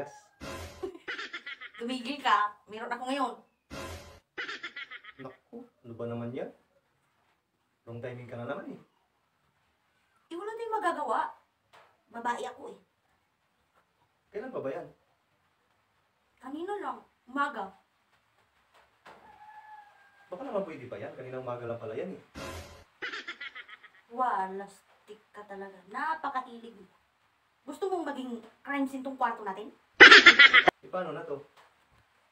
bigas. Tumigil ka, meron ako ngayon. Naku, ano ba naman yan? Wrong timing ka na naman eh. Wala tayong magagawa. Babae ako eh. Kailan pa ba yan? Kanino lang, umaga. Baka naman pwede pa yan. Kaninang umaga lang pala yan eh. Walastik ka talaga. Napakahilig mo. Gusto mong maging crime scene tong kwarto natin? E paano na to?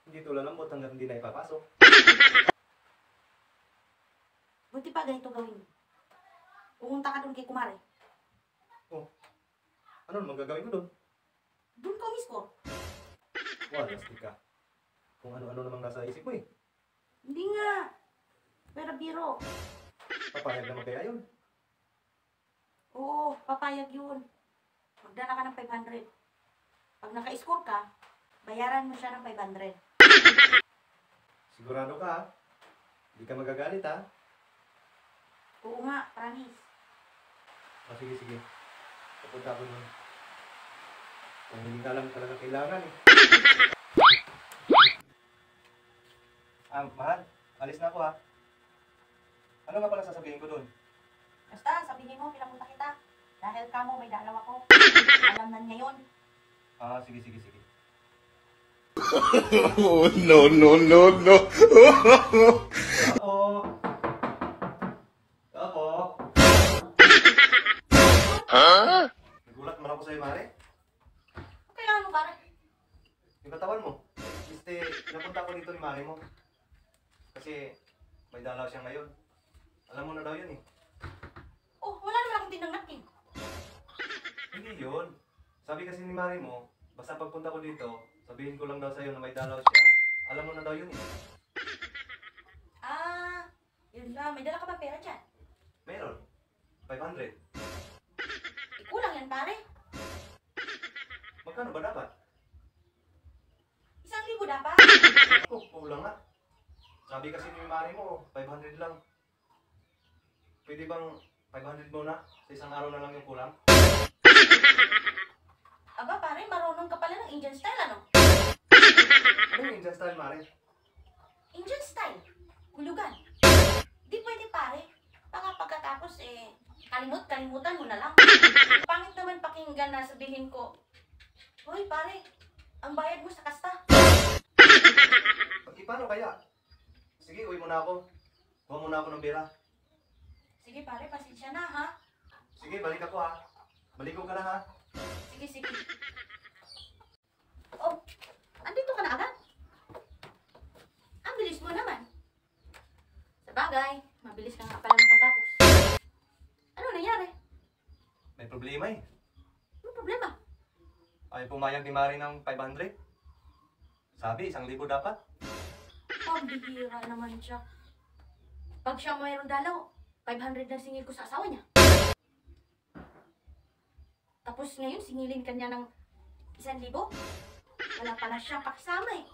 Hindi to lalambot hanggang hindi na ipapasok. Buti pa ganito gawin mo. Pumunta ka doon kay Kumare. Oh, ano naman gagawin ko doon? Doon ka mismo. Walastik ka. Kung ano-ano namang nasa isip mo eh. Hindi nga. Pero biro. Papayag naman kaya yun. Oo, papayag yun. Magdala ka ng 500. Pag naka-score ka, bayaran mo siya ng 500. Sigurado ka ha? Hindi ka magagalit ha? Oo nga, promise. O sige, sige. Papunta ako nun. Kung hindi ka lang talaga kailangan eh. Mahal. Alis na ako ha. Ano nga pala sasabihin ko doon? Basta, sabihin mo, pinapunta kita. Dahil ka mo, may dalaw ako. Alam na niya yun. Ah, sige, sige, sige. Oh, no, no, no, no. Ako. Ako. Huh? Nagulat man ako sa'yo, Mare. Kailangan mo, pare. Yung katawan mo. Napunta ko dito ni Mare mo. Kasi may dalaw siya ngayon. Alam mo na daw yun eh. Oh, wala naman akong tinanggap eh. Hindi yun. Sabi kasi ni Mare mo, basta pagpunta ko dito, sabihin ko lang daw sa'yo na may dalaw siya. Alam mo na daw yun eh. Ah, yun lang. May dala ka ba pera dyan? Meron. 500. Kulang yan, pare. Magkano ba dapat? 1,000 dapat. Oh, kulang nga. Sabi kasi ni Mare mo, 500 lang. Pwede bang 500 muna? Sa isang araw na lang yung kulang? Aba, pare, marunong ka pala ng Indian style, ano? Ano yung Indian style, Mare? Indian style? Hulugan. Di pwede, pare. Baka pagkatapos, kalimutan mo na lang. Pangit naman pakinggan na sabihin ko, hoy, pare, ang bayad mo sa kasta. Paano kaya? Sige, uwi muna ako. Kuha muna ako ng pera. Sige, pare, pasensya na, ha? Sige, balik ako ha. Baligo ka na ha. Sige, sige. Oh, andito ka na agad? Ang bilis mo naman. Sa bagay, mabilis ka nga pala makatapos. Ano nangyari? May problema eh. Ano problema? Ay pumayag ni Mari ng 500. Sabi, 1,000 dapat. Pambihira naman siya. Pag siya mayroong dalaw, 500 na singil ko sa asawa niya. Tapos ngayon, singilin ka niya ng 1,000. Wala pala siyang pakisama eh.